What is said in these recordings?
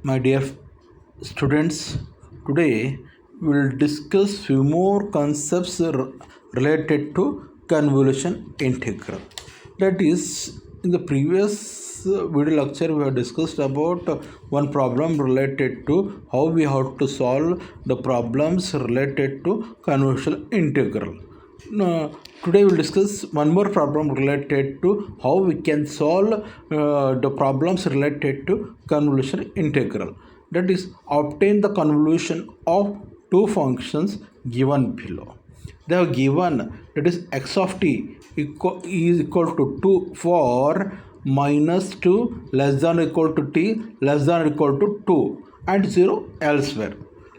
My dear students, today we will discuss few more concepts related to convolution integral. That is, in the previous video lecture, we have discussed about one problem related to how we have to solve the problems related to convolution integral. Now, today we'll discuss one more problem related to how we can solve the problems related to convolution integral. That is, obtain the convolution of two functions given below. They are given, that is x of t is equal to 2 for minus 2 less than or equal to t less than or equal to 2 and 0 elsewhere,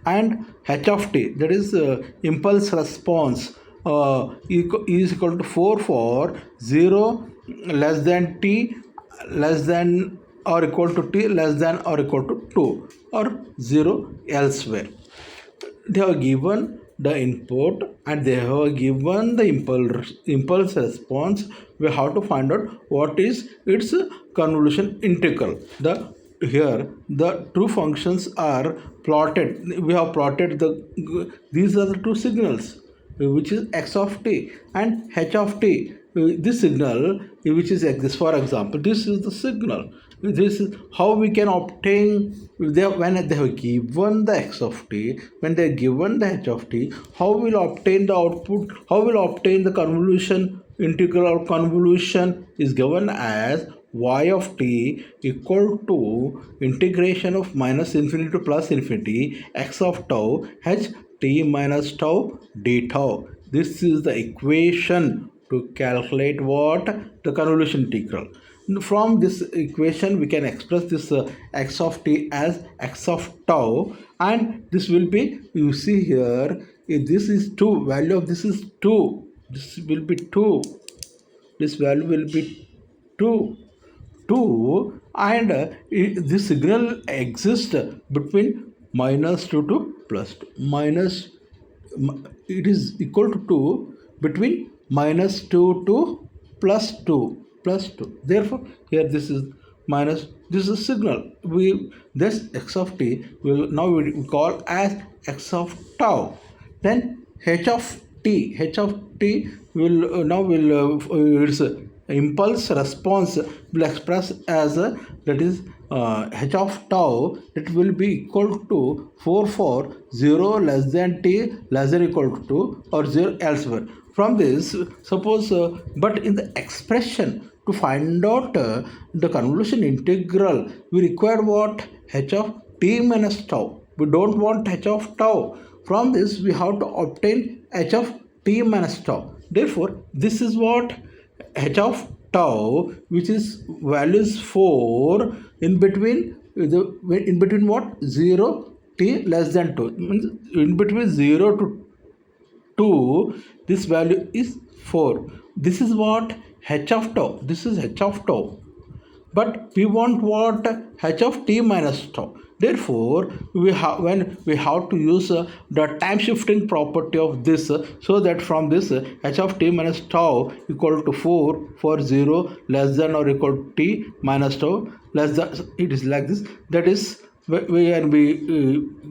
and h of t, that is impulse response, is equal to 4 for 0 less than t less than or equal to t less than or equal to 2 or 0 elsewhere. They have given the input and they have given the impulse response. We have to find out what is its convolution integral. Here the two functions are plotted. We have plotted these are the two signals, which is x of t and h of t. This signal, which is this, for example, this is the signal. This is how we can obtain when they have given the x of t, when they are given the h of t, how will obtain the output, how will obtain the convolution integral or convolution is given as y of t equal to integration of minus infinity to plus infinity x of tau h t minus tau d tau. This is the equation to calculate what? The convolution integral. From this equation we can express this x of t as x of tau, and this will be, you see here, if this is 2, value of this is 2, this will be 2, this value will be 2, 2, and this signal exists between minus 2 to plus 2. It is equal to 2 between minus 2 to plus 2, plus 2. Therefore, here this is minus, this is signal. This x of t will now we call as x of tau. Then h of t will its impulse response will express as that is h of tau, it will be equal to 4 for 0 less than t less than equal to 2 or 0 elsewhere. From this, suppose but in the expression to find out the convolution integral, we require what? H of t minus tau. We don't want h of tau. From this we have to obtain h of t minus tau. Therefore, this is what? H of tau, which is values 4 in between what? 0 t less than 2, means in between 0 to 2, this value is 4. This is what? H of tau. This is h of tau. But we want what? H of t minus tau. Therefore, when we have to use the time shifting property of this, so that from this h of t minus tau equal to 4 for 0 less than or equal to t minus tau less than, it is like this. That is, when we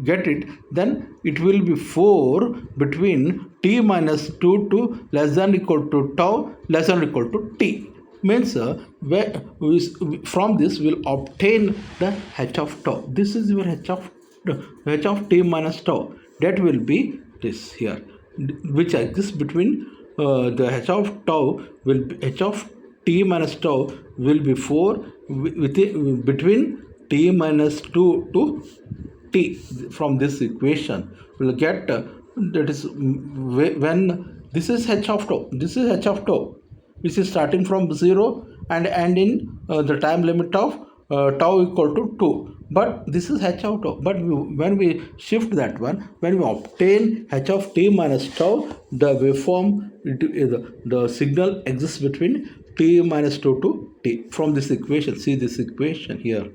get it, then it will be 4 between t minus 2 to less than equal to tau less than equal to t. Means from this we'll obtain the h of tau. This is your h of t minus tau. That will be this here, which exists between the h of tau will be h of t minus tau will be 4 between t minus 2 to t. From this equation we'll get that is when this is h of tau, this is h of tau, which is starting from 0 and ending the time limit of tau equal to 2. But this is h of tau. But when we shift that one, when we obtain h of t minus tau, the waveform, the signal exists between t minus 2 to t. From this equation, see this equation here.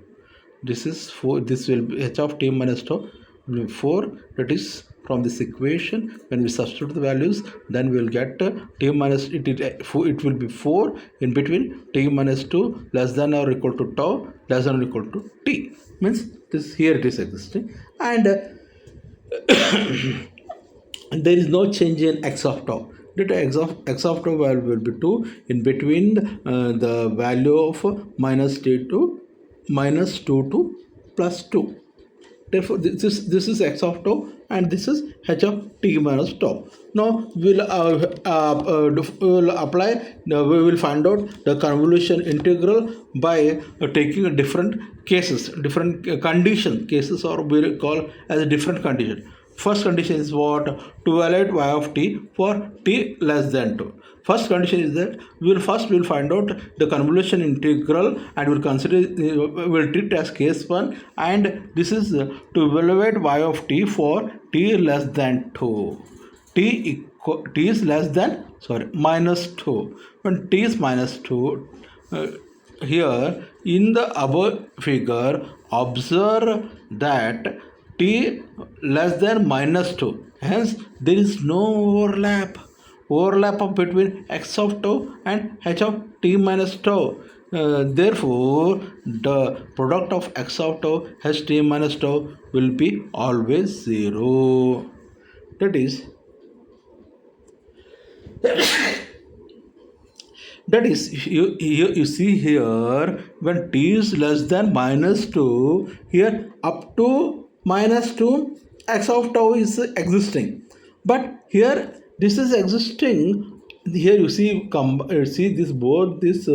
This is 4, this will be h of t minus tau 4, that is from this equation. When we substitute the values, then we will get t minus it will be 4 in between t minus 2 less than or equal to tau less than or equal to t. Means this here it is existing, and there is no change in x of tau. That x of tau value will be 2 in between the value of minus 2 to plus 2. Therefore, this is x of tau and this is h of t minus tau. Now we'll apply. We will find out the convolution integral by taking different cases, different condition cases, or we call as a different condition. First condition is what? To evaluate y of t for t less than 2. First condition is that we'll find out the convolution integral and we'll treat as case 1, and this is to evaluate y of t for t less than 2. T is less than minus 2. When t is minus 2, here in the above figure, observe that t less than minus 2, hence there is no overlap of between x of tau and h of t minus tau. Therefore, the product of x of tau h t minus tau will be always 0. That is you see here, when t is less than minus 2, here up to minus 2 x of tau is existing, but here this is existing. Here you see this both these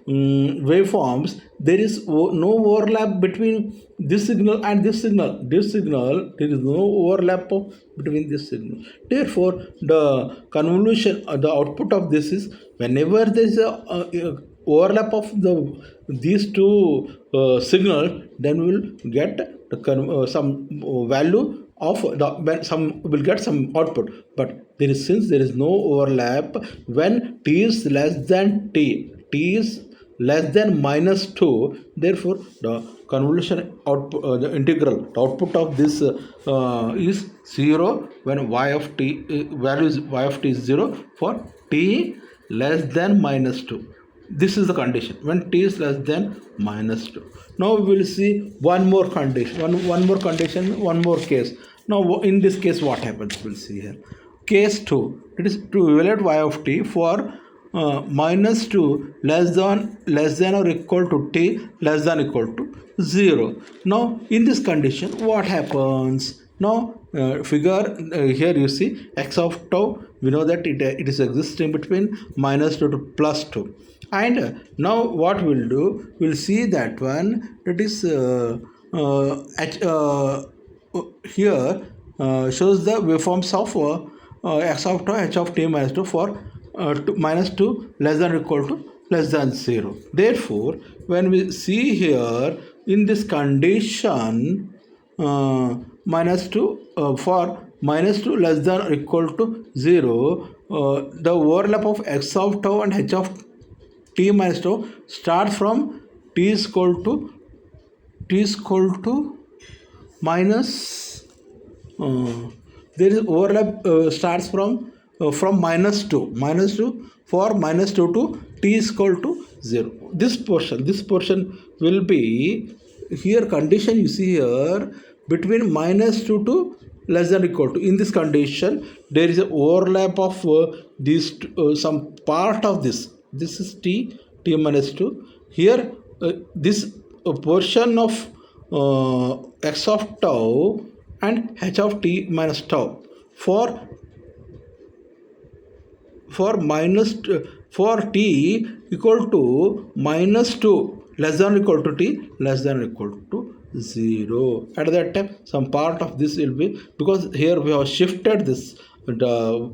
waveforms. There is no overlap between this signal and this signal. There is no overlap between this signal. Therefore, the convolution, the output of this is, whenever there is a overlap of these two signals, then we will get some value of will get some output. But since there is no overlap, when t is less than t is less than minus 2, therefore the convolution output, the integral, the output of this is 0 when y of t y of t is 0 for t less than minus 2. This is the condition when t is less than minus 2. Now we will see one more condition, one more case. Now in this case, what happens? We'll see here. Case 2. It is to evaluate y of t for minus 2 less than or equal to t less than or equal to 0. Now in this condition, what happens? Now figure here you see x of tau. We know that it is existing between minus 2 to plus 2. And now what we'll do, we'll see that one, it is here shows the waveforms of x of tau h of t minus 2 for minus 2 less than or equal to less than 0. Therefore, when we see here in this condition, minus 2 for minus 2 less than or equal to 0, the overlap of x of tau and h of t minus tau starts from t is equal to minus there is overlap starts from minus 2 for minus 2 to t is equal to 0. This portion will be here condition you see here between minus 2 to less than or equal to. In this condition, there is an overlap of these some part of this. This is t minus 2. Here this portion of x of tau and h of t minus tau for t equal to minus 2 less than or equal to t less than or equal to 0. At that time, some part of this will be, because here we have shifted this the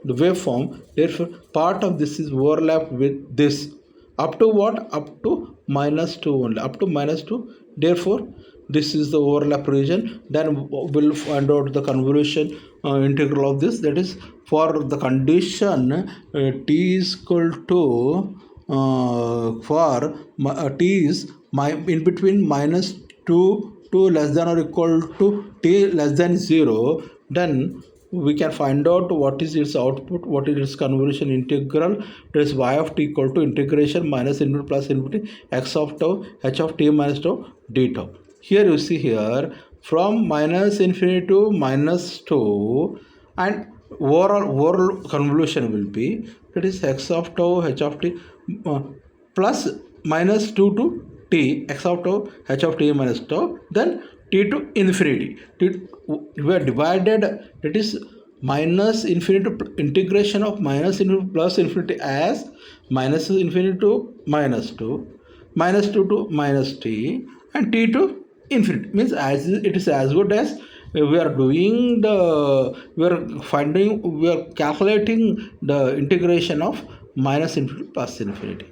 waveform, therefore part of this is overlapped with this up to what? Up to minus 2 only, up to minus 2. Therefore, this is the overlap region. Then we'll find out the convolution integral of this. That is for the condition t is equal to for t is in between minus 2 2 less than or equal to t less than 0, then we can find out what is its output, what is its convolution integral. That is y of t equal to integration minus infinity plus infinity x of tau h of t minus tau d tau. Here you see here from minus infinity to minus 2, and overall convolution will be, that is x of tau h of t plus minus 2 to t x of tau h of t minus tau, then t to infinity. We are divided, that is minus infinity to integration of minus infinity plus infinity as minus infinity to minus 2, minus 2 to minus t, and t to infinity. Means as it is as good as we are doing we are calculating the integration of minus infinity plus infinity.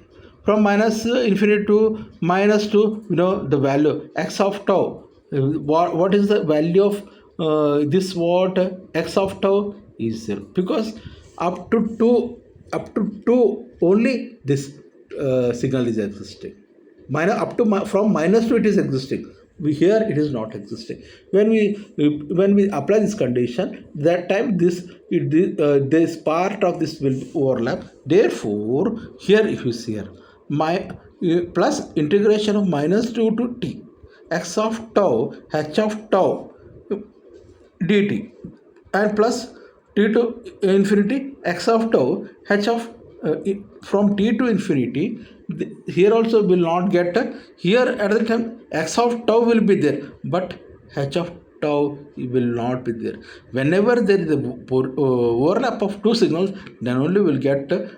From minus infinity to minus 2, the value x of tau. What is the value of this what x of tau is 0, because up to 2 only this signal is existing. From minus 2 it is existing. Here it is not existing. When we apply this condition, that time this part of this will overlap. Therefore, here if you see here plus integration of minus 2 to t x of tau h of tau dt, and plus t to infinity x of tau h of from t to infinity. Here also will not get here at the time x of tau will be there, but h of tau will not be there. Whenever there is a overlap of two signals, then only will get the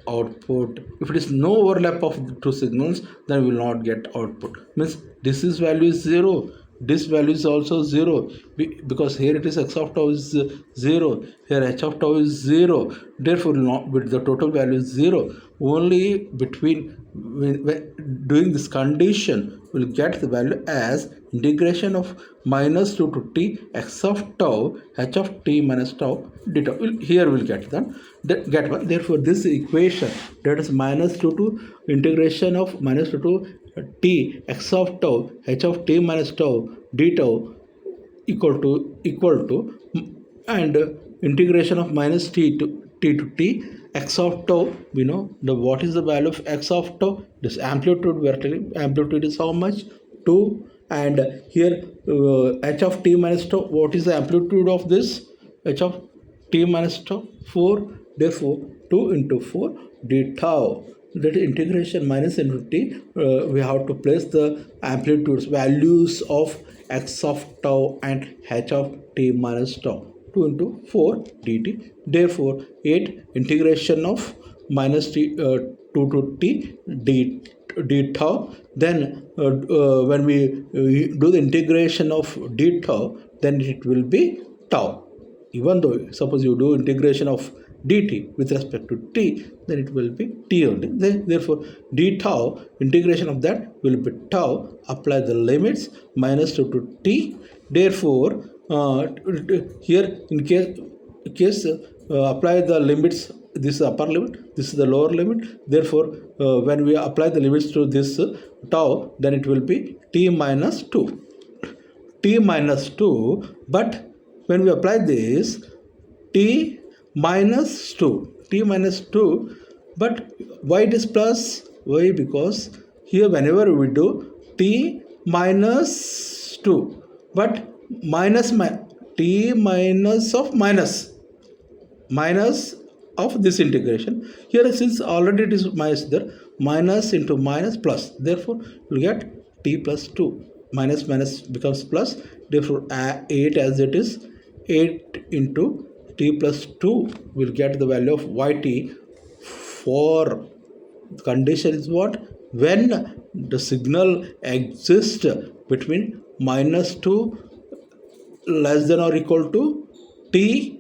output. If it is no overlap of the two signals, then we will not get output. Means this is value is 0, this value is also 0, because here it is x of tau is 0, here h of tau is 0. Therefore not with the total value is 0. Only between when doing this condition will get the value as integration of minus 2 to t x of tau h of t minus tau d tau. Here we'll get one. Therefore this equation, that is minus 2 to integration of minus 2 to t x of tau h of t minus tau d tau equal to and integration of minus t to t x of tau. We know what is the value of x of tau. This amplitude, we are telling amplitude is how much, 2, and here h of t minus tau, what is the amplitude of this h of t minus tau, 4. Therefore 2 into 4 d tau, that is integration minus infinity. We have to place the amplitudes values of x of tau and h of t minus tau, 2 into 4 dt. Therefore 8 integration of minus t 2 to t d tau. Then when we do the integration of d tau, then it will be tau. Even though suppose you do integration of dt with respect to t, then it will be t only. Therefore d tau, integration of that will be tau. Apply the limits minus 2 to t. Therefore here in case apply the limits, this is upper limit, this is the lower limit. Therefore when we apply the limits to this tau, then it will be t minus 2, but when we apply this t minus 2, but why it is plus? Why? Because here whenever we do t minus 2, but minus t minus of this integration, here since already it is minus there, minus into minus plus, therefore you get t plus 2, minus becomes plus. Therefore 8 as it is, 8 into t plus 2 will get the value of yt. For the condition is what? When the signal exists between minus 2 less than or equal to t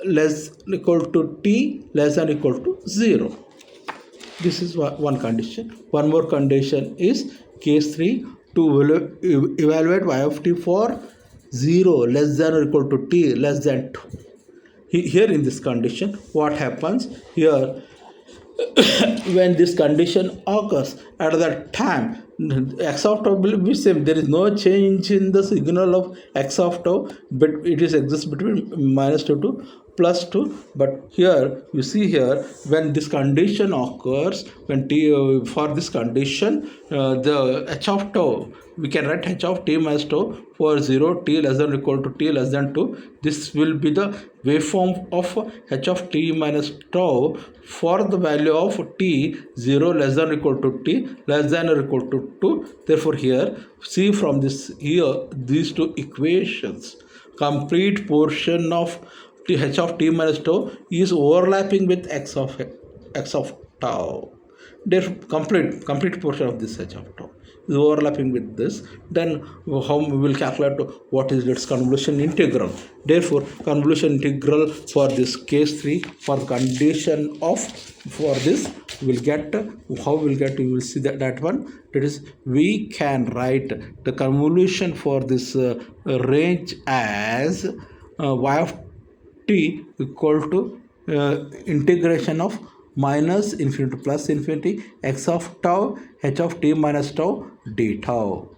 less than or equal to 0. This is one condition. One more condition is case 3, to evaluate y of t for 0 less than or equal to t less than 2. Here in this condition, what happens here? When this condition occurs, at that time x of tau will be same. There is no change in the signal of x of tau, but it is exists between -2 to +2. But here you see, here when this condition occurs, when t for this condition, the h of tau, we can write h of t minus tau for 0 t less than or equal to t less than 2. This will be the waveform of h of t minus tau for the value of t 0 less than or equal to t less than or equal to 2. Therefore here, see from this, here these two equations, complete portion of h of t minus tau is overlapping with x of tau. Therefore complete portion of this h of tau is overlapping with this. Then how we will calculate what is its convolution integral. Therefore convolution integral for this case 3, for condition of, for this will get, how will get, you will see that one, that is we can write the convolution for this range as y of t equal to integration of minus infinity to plus infinity x of tau h of t minus tau d tau.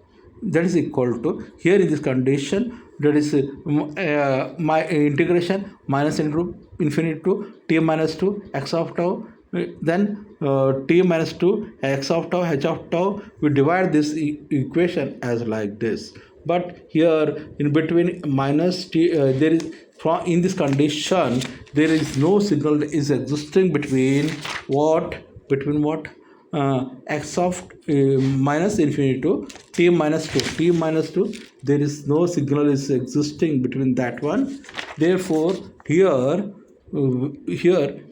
That is equal to, here in this condition, that is my integration minus into infinity to t minus 2 x of tau, then t minus 2 x of tau h of tau. We divide this equation as like this. But here in between minus t, there is, in this condition there is no signal is existing between what, x of minus infinity to t minus 2, there is no signal is existing between that one. Therefore here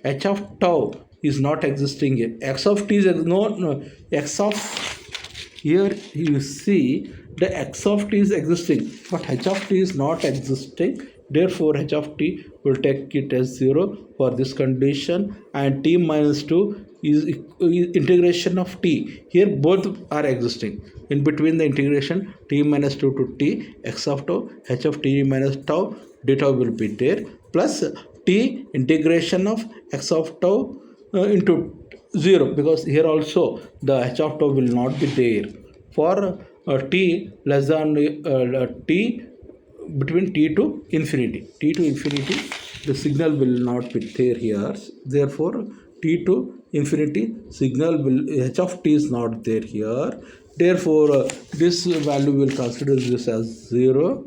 h of tau is not existing here. X of t is no x of, here you see the x of t is existing, but h of t is not existing. Therefore h of t will take it as 0 for this condition, and t minus 2 is integration of t. Here both are existing. In between the integration t minus 2 to t x of tau h of t minus tau d tau will be there, plus t integration of x of tau into 0, because here also the h of tau will not be there. For t less than t, between t to infinity, the signal will not be there here. Therefore t to infinity signal will, h of t is not there here. Therefore this value will consider this as 0.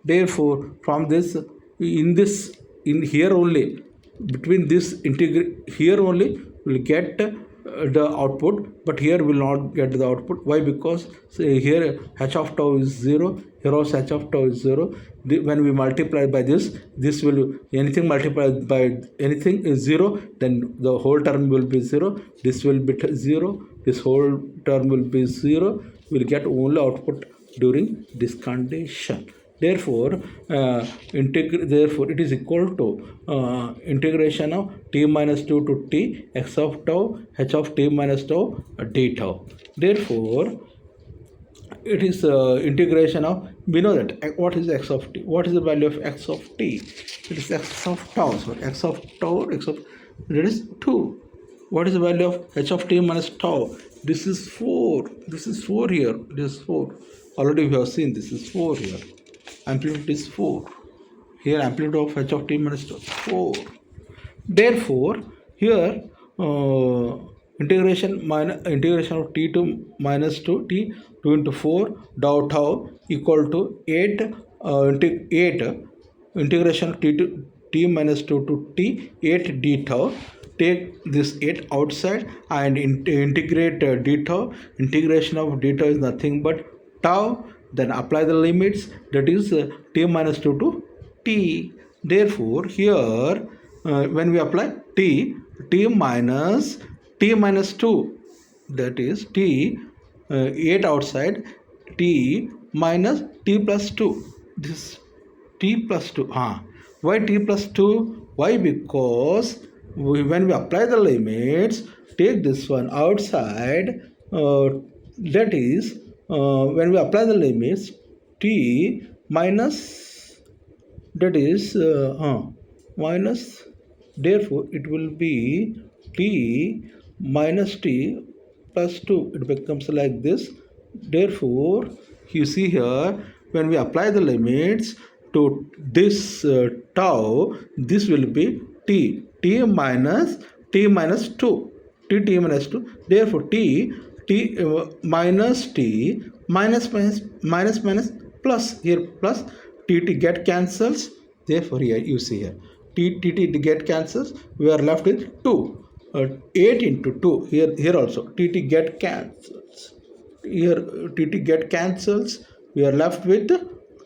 Therefore from this, in here only, between this here only will get the output, but here will not get the output. Why? Because here h of tau is 0, here also h of tau is 0. When we multiply by this will, anything multiplied by anything is 0, then the whole term will be 0. This will be 0, this whole term will be 0. We'll get only output during this condition. Therefore therefore it is equal to integration of t minus 2 to t x of tau h of t minus tau d tau. Therefore it is integration of, we know that what is x of t, what is the value of x of t, it is x of tau. So x of tau, that is 2. What is the value of h of t minus tau? This is 4. This is 4 here. This is 4. Already we have seen this is 4 here. Amplitude is 4. Here amplitude of h of t minus 4. Therefore here integration of t to minus 2 t 2 into 4 dou tau equal to 8 integration of t to t minus 2 to t 8 d tau. Take this 8 outside and integrate d tau. Integration of d tau is nothing but tau. Then apply the limits, that is t minus 2 to t. Therefore here when we apply t minus 2, that is t 8 outside, t minus t plus 2, this t plus 2. Why t plus 2? Why? Because when we apply the limits, take this one outside, that is when we apply the limits, t minus, that is minus, therefore it will be t minus t plus 2. It becomes like this. Therefore, you see here, when we apply the limits to this tau, this will be t minus 2, t minus 2. Therefore, t minus t minus plus, here plus t get cancels. Therefore, here you see here t get cancels. We are left with 2. 8 into 2, here also t get cancels. Here tt get cancels, we are left with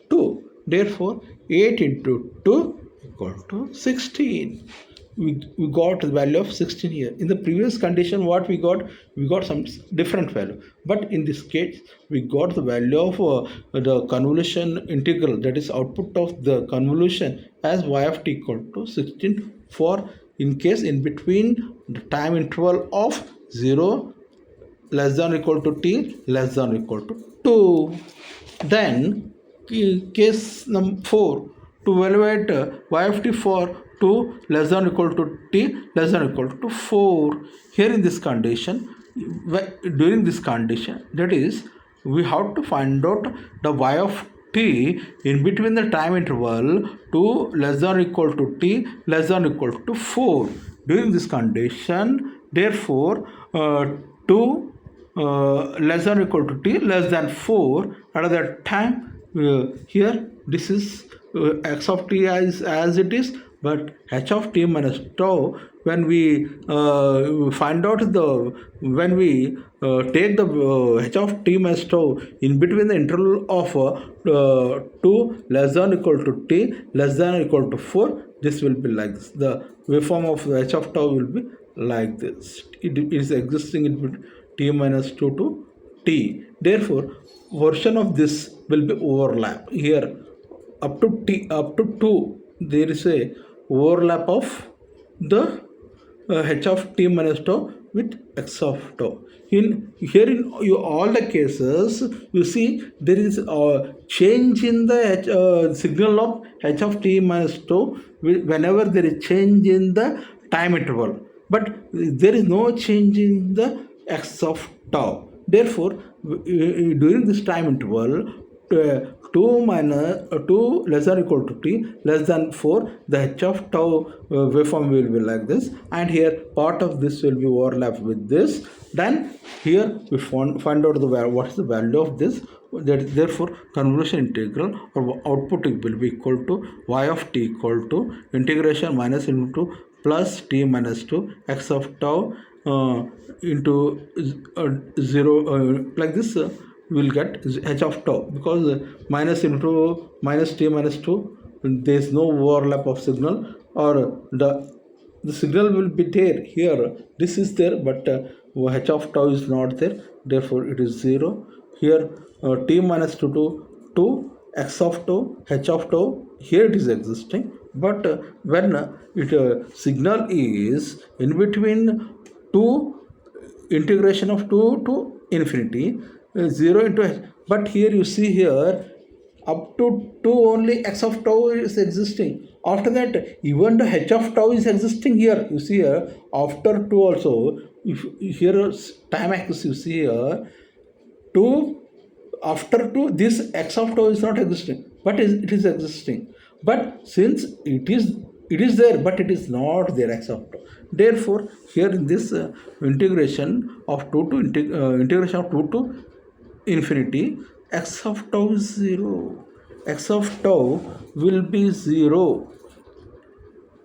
2. Therefore 8 into 2 equal to 16. We got the value of 16 here. In the previous condition, what we got some different value, but in this case we got the value of the convolution integral, that is output of the convolution, as y of t equal to 16 for in case in between the time interval of 0 less than or equal to t less than or equal to 2. Then case number 4, to evaluate y of t for 2 less than or equal to t less than or equal to 4. Here in this condition, during this condition, that is, we have to find out the y of t in between the time interval 2 less than or equal to t less than or equal to 4. During this condition, therefore 2 less than or equal to t less than 4 at that time. Here this is x of t as it is, but h of t minus tau, when we find out the when we take the h of t minus tau in between the interval of 2 less than or equal to t less than or equal to 4, this will be like this. The waveform of h of tau will be like this. It is existing in between t minus 2 to t. Therefore, version of this will be overlap. Here up to 2, there is a overlap of the h of t minus tau with x of tau. In all the cases, you see there is a change in the signal of h of t minus tau whenever there is change in the time interval, but there is no change in the x of tau. Therefore, during this time interval, 2 less than or equal to t less than 4, the h of tau waveform will be like this, and here part of this will be overlapped with this. Then here we find out what is the value of this. Therefore, convolution integral or output will be equal to y of t equal to integration minus into plus t minus 2 x of tau into 0 like this. Will get h of tau, because minus into minus t minus 2, there is no overlap of signal, or the signal will be there. Here this is there, but h of tau is not there, therefore it is 0. Here t minus 2 to 2 x of tau, h of tau, here it is existing, but when signal is in between 2 integration of 2 to infinity, 0 into h. But here you see here up to 2 only x of tau is existing. After that, even the h of tau is existing here. You see here after 2 also, if here time axis you see here 2, after 2 this x of tau is not existing, but it is existing. But since it is there, but it is not there, x of tau. Therefore, here in this integration of 2 to integration of 2 to infinity, x of tau is 0. X of tau will be 0,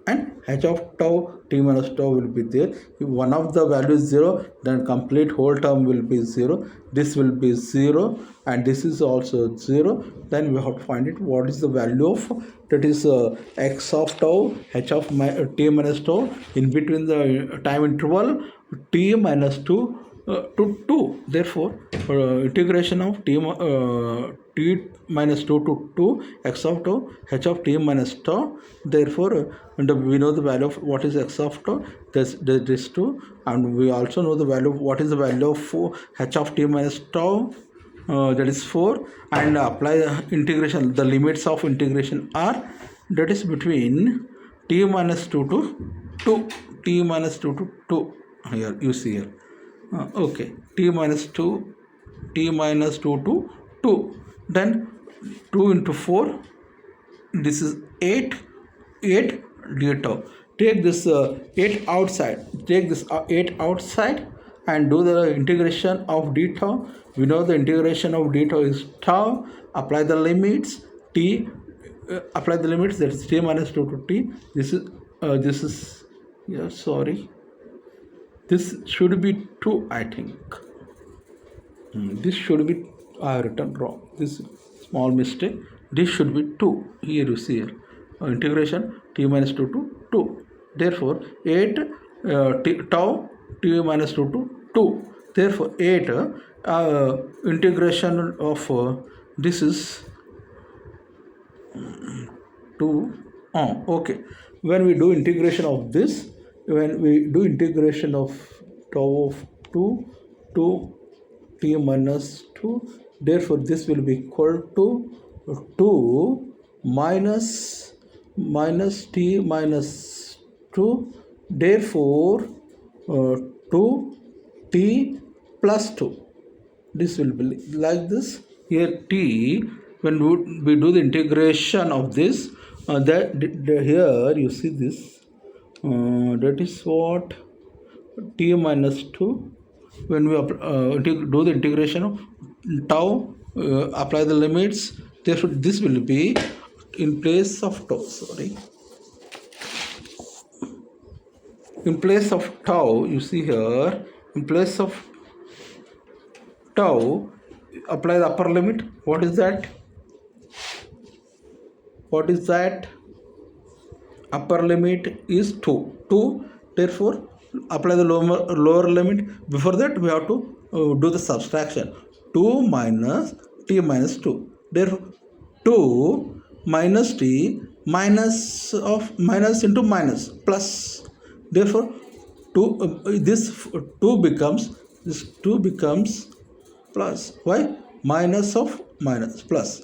and h of tau t minus tau will be there. If one of the values is 0, then complete whole term will be 0. This will be 0, and this is also 0. Then we have to find it what is the value of, that is x of tau h of t minus tau in between the time interval t minus 2 to 2. Therefore, integration of t minus 2 to 2 x of tau h of t minus tau. Therefore, we know the value of what is x of tau, this 2, and we also know the value of what is the value of h of t minus tau, that is 4, and apply integration. The limits of integration are, that is between t minus 2 to 2, t minus 2 to 2. Here you see here. Okay, t minus 2 t minus 2 to 2. Then 2 into 4, this is 8 d tau. Take this 8 outside, take this 8 outside and do the integration of d tau. We know the integration of d tau is tau. Apply the limits t, apply the limits, that is t minus 2 to t. This is yeah, sorry, this should be 2, I think. This should be, I have written wrong, this small mistake. This should be 2. Here you see here integration t minus 2 to 2. Therefore 8 tau t minus 2 to 2. Therefore 8 integration of this is 2. Okay, when we do integration of this, when we do integration of tau of 2 to t minus 2, therefore this will be equal to 2 minus t minus 2. Therefore 2 t plus 2. This will be like this. Here t, when we do the integration of this, here you see this, that is what, t minus 2. When we do the integration of tau, apply the limits, therefore this will be in place of tau, sorry, in place of tau, you see here, in place of tau, apply the upper limit. What is that? What is that? Upper limit is 2. Therefore apply the lower limit. Before that we have to do the subtraction. 2 minus t minus 2. Therefore 2 minus t minus of minus into minus plus. Therefore 2 this 2 becomes, this 2 becomes plus. Why? Minus of minus plus.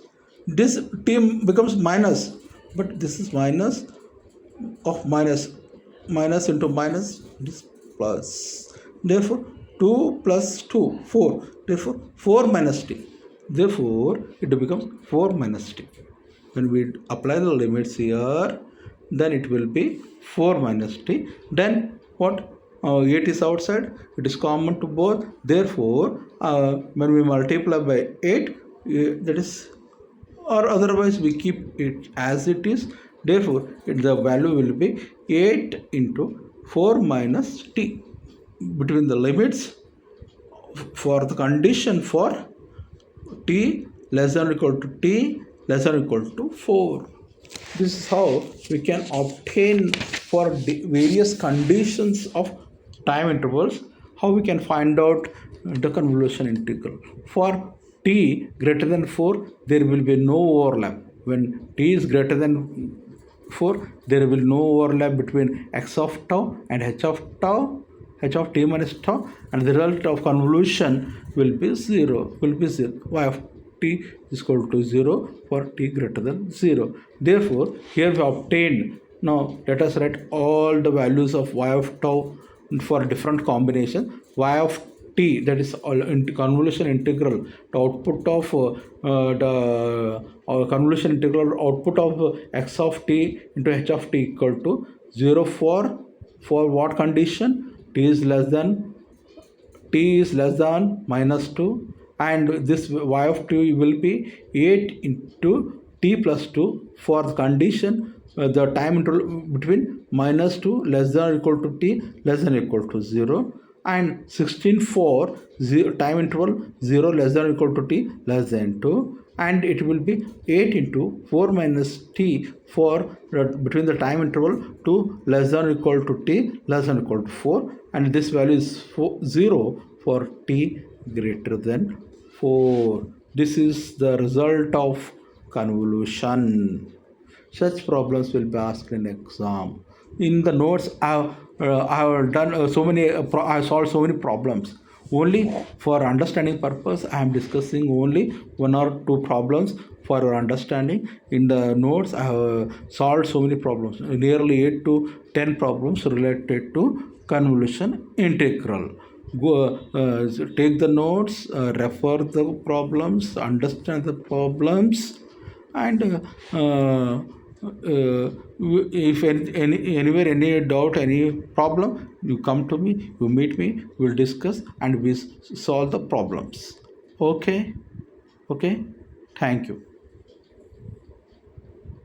This t becomes minus, but this is minus of minus, minus into minus, this plus. Therefore 2 plus 2, 4. Therefore 4 minus t. Therefore it becomes 4 minus t. When we apply the limits here, then it will be 4 minus t. Then what? 8 is outside, it is common to both. Therefore when we multiply by 8, that is, or otherwise we keep it as it is. Therefore the value will be 8 into 4 minus t. Between the limits, for the condition for t less than or equal to t less than or equal to 4. This is how we can obtain, for various conditions of time intervals, how we can find out the convolution integral. For t greater than 4, there will be no overlap. When t is greater than 4, there will no overlap between x of tau and h of tau, h of t minus tau, and the result of convolution will be 0, y of t is equal to 0 for t greater than 0. Therefore here we obtained. Now let us write all the values of y of tau for different combination. Y of t, that is convolution integral, the output of the convolution integral output of x of t into h of t equal to 0 for what condition? t is less than minus 2, and this y of t will be 8 into t plus 2 for the condition the time interval between minus 2 less than or equal to t less than or equal to 0, and 16 for time interval 0 less than or equal to t less than 2, and it will be 8 into 4 minus t for between the time interval 2 less than or equal to t less than or equal to 4, and this value is 0 for t greater than 4. This is the result of convolution. Such problems will be asked in exam. In the notes I have done I solved so many problems. Only for understanding purpose I am discussing only 1 or 2 problems for your understanding. In the notes I have solved so many problems, nearly 8 to 10 problems related to convolution integral. go take the notes, refer the problems, understand the problems, and if anywhere any doubt, any problem, you come to me, you meet me, we'll discuss and we solve the problems. Okay. Okay. Thank you.